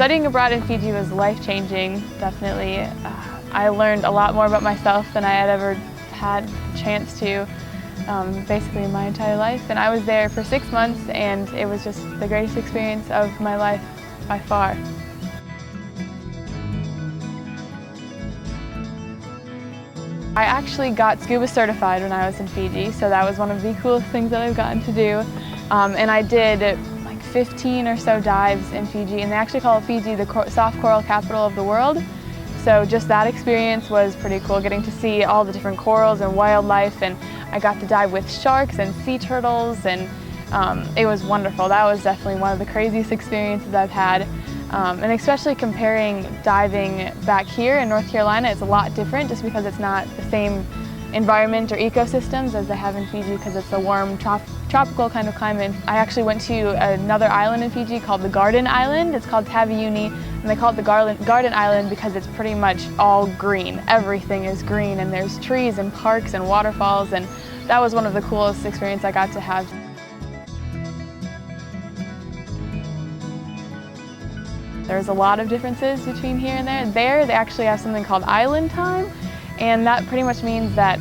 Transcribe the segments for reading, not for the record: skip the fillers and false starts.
Studying abroad in Fiji was life-changing, definitely. I learned a lot more about myself than I had ever had a chance to, basically my entire life. And I was there for 6 months, and it was just the greatest experience of my life by far. I actually got scuba certified when I was in Fiji, so that was one of the coolest things that I've gotten to do. And I did like 15 or so dives in Fiji, and they actually call Fiji the soft coral capital of the world. So just that experience was pretty cool, getting to see all the different corals and wildlife, and I got to dive with sharks and sea turtles, and it was wonderful. That was definitely one of the craziest experiences I've had. And especially comparing diving back here in North Carolina, it's a lot different just because it's not the same environment or ecosystems as they have in Fiji, because it's a warm tropical kind of climate. I actually went to another island in Fiji called the Garden Island. It's called Taveuni, and they call it the Garden Island because it's pretty much all green. Everything is green, and there's trees and parks and waterfalls, and that was one of the coolest experiences I got to have. There's a lot of differences between here and there. There, they actually have something called island time, and that pretty much means that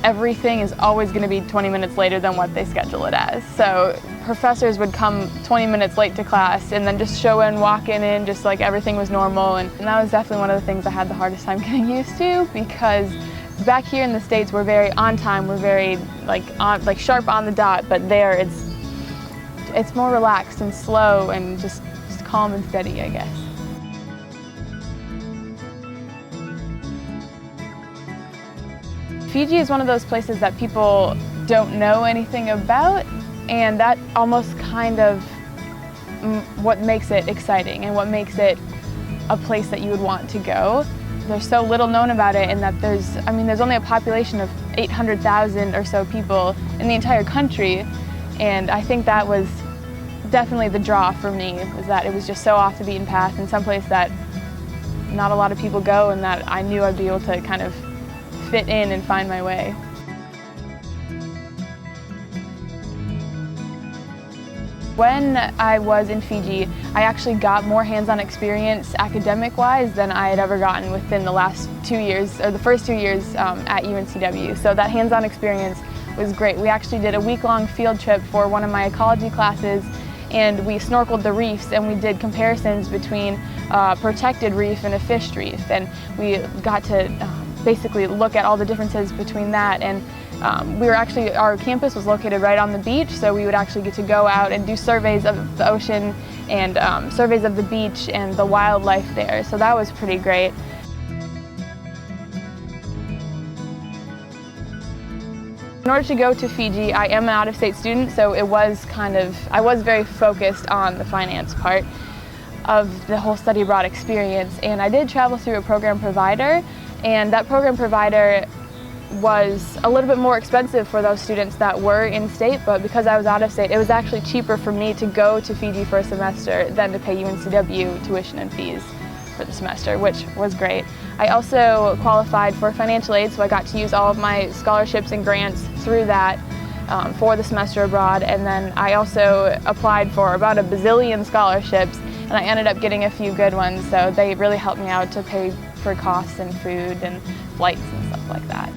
everything is always going to be 20 minutes later than what they schedule it as. So professors would come 20 minutes late to class and then just show in, walking in, just like everything was normal. And that was definitely one of the things I had the hardest time getting used to, because back here in the States we're very on time, we're very like sharp on the dot, but there it's more relaxed and slow and just calm and steady, I guess. Fiji is one of those places that people don't know anything about, and that almost kind of what makes it exciting and what makes it a place that you would want to go. There's so little known about it, and that there's only a population of 800,000 or so people in the entire country, and I think that was definitely the draw for me, was that it was just so off the beaten path and someplace that not a lot of people go, and that I knew I'd be able to kind of fit in and find my way. When I was in Fiji, I actually got more hands-on experience academic-wise than I had ever gotten within the last 2 years, or the first 2 years at UNCW. So that hands-on experience was great. We actually did a week-long field trip for one of my ecology classes, and we snorkeled the reefs, and we did comparisons between a protected reef and a fished reef, and we got to basically look at all the differences between that. And our campus was located right on the beach, so we would actually get to go out and do surveys of the ocean and surveys of the beach and the wildlife there, so that was pretty great. In order to go to Fiji, I am an out-of-state student, so I was very focused on the finance part of the whole study abroad experience, and I did travel through a program provider, and that program provider was a little bit more expensive for those students that were in-state, but because I was out-of-state, it was actually cheaper for me to go to Fiji for a semester than to pay UNCW tuition and fees for the semester, which was great. I also qualified for financial aid, so I got to use all of my scholarships and grants through that for the semester abroad, and then I also applied for about a bazillion scholarships, and I ended up getting a few good ones, so they really helped me out to pay for costs and food and flights and stuff like that.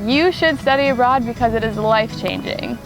You should study abroad because it is life-changing.